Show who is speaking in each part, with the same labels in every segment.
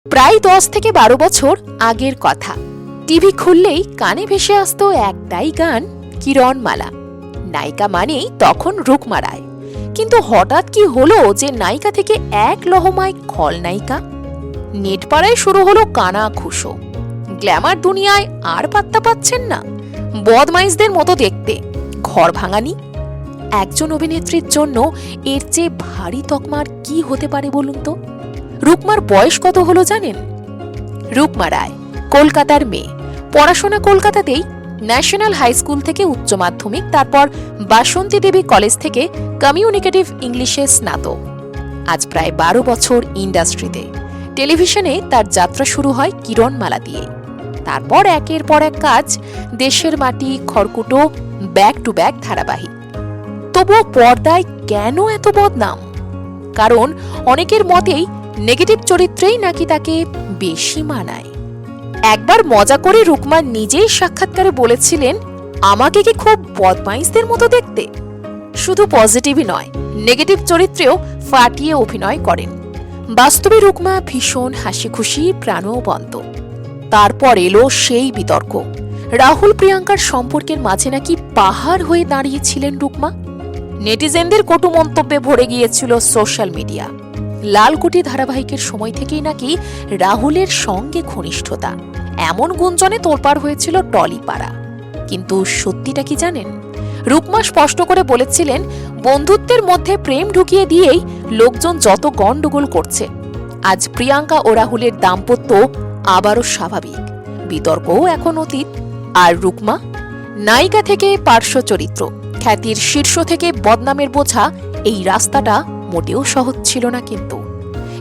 Speaker 1: প্রায় 10 থেকে 12 বছর আগের কথা। টিভি খুললেই কানে ভেসে আসতো একটাই গান, কিরণমালা। নায়িকা মানেই তখন রুকমা রায়। কিন্তু হঠাৎ কি হলো যে নায়িকা থেকে এক লহমায় খলনায়িকা? নেটপাড়ায় শুরু হলো কানা খুশো। গ্ল্যামার দুনিয়ায় আর পাত্তা পাচ্ছেন না, বদমাইশদের মতো দেখতে, ঘর ভাঙানি। একজন অভিনেত্রীর জন্য এর চেয়ে ভারী তকমার কি হতে পারে বলুন তো? রুকমার বয়স কত হলো জানেন? রুকমা রায় কলকাতার মেয়ে। পড়াশোনা কলকাতাতেই, ন্যাশনাল হাই স্কুল থেকে উচ্চ মাধ্যমিক, তারপর বাসন্তী দেবী কলেজ থেকে কমিউনিকেটিভ ইংলিশে স্নাতক। আজ প্রায় 12 বছর ইন্ডাস্ট্রিতে। টেলিভিশনে তার যাত্রা শুরু হয় কিরণমালা দিয়ে। তারপর একের পর এক কাজ, দেশের মাটি, খড়কুটো, ব্যাক টু ব্যাক ধারাবাহিক। তবুও পর্দায় কেন এত বদনাম? কারণ অনেকের মতেই নেগেটিভ চরিত্রেই নাকি তাকে বেশি মানায়। একবার মজা করে রুকমা নিজেই সাক্ষাৎকারে বলেছিলেন, আমাকে কি খুব বদমাইশদের মতো দেখতে? শুধু পজিটিভই নয়, নেগেটিভ চরিত্রেও ফাটিয়ে অভিনয় করেন। বাস্তবে রুকমা ভীষণ হাসি খুশি, প্রাণবন্ত। তারপর এলো সেই বিতর্ক। রাহুল প্রিয়াঙ্কার সম্পর্কের মাঝে নাকি পাহাড় হয়ে দাঁড়িয়েছিলেন রুকমা। নেটিজেনদের কটু মন্তব্যে ভরে গিয়েছিল সোশ্যাল মিডিয়া। লালকুটি ধারাবাহিকের সময় থেকেই নাকি রাহুলের সঙ্গে ঘনিষ্ঠতা, এমন গুঞ্জনে তোলপাড় হয়েছিল টলিপাড়া। কিন্তু সত্যিটা কি জানেন? রুকমা স্পষ্ট করে বলেছিলেন, বন্ধুত্বের মধ্যে প্রেম ঢুকিয়ে দিয়েই লোকজন যত গন্ডগোল করছে। আজ প্রিয়াঙ্কা ও রাহুলের দাম্পত্য আবারও স্বাভাবিক, বিতর্কও এখন অতীত। আর রুকমা নায়িকা থেকে পার্শ্ব চরিত্র, খ্যাতির শীর্ষ থেকে বদনামের বোঝা, এই রাস্তাটা মোটেও সহজ ছিল না।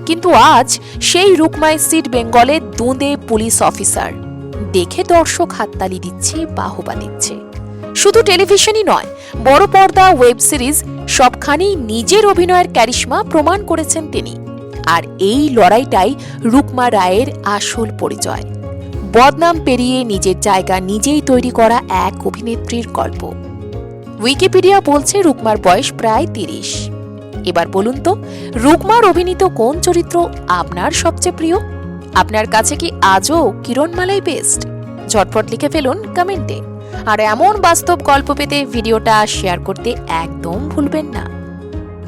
Speaker 1: কিন্তু আজ সেই রুকমায় সিট বেঙ্গলে দুঁদে পুলিশ অফিসার। দেখে দর্শক হাততালি দিচ্ছে, বাহবা দিচ্ছে। শুধু টেলিভিশনই নয়, বড় পর্দা, ওয়েব সিরিজ, সবখানেই নিজের অভিনয়ের ক্যারিশমা প্রমাণ করেছেন তিনি। আর এই লড়াইটাই রুকমা রায়ের আসল পরিচয়। বদনাম পেরিয়ে নিজের জায়গা নিজেই তৈরি করা এক অভিনেত্রীর গল্প। উইকিপিডিয়া বলছে রুকমার বয়স প্রায় 30। এবার বলুন তো, রুকমার অভিনীত কোন চরিত্র আপনার সবচেয়ে প্রিয়? আপনার কাছে কি আজও কিরণমালাই বেস্ট? ঝটপট লিখে ফেলুন কমেন্টে। আর এমন বাস্তব গল্প পেতে ভিডিওটা শেয়ার করতে একদম ভুলবেন না।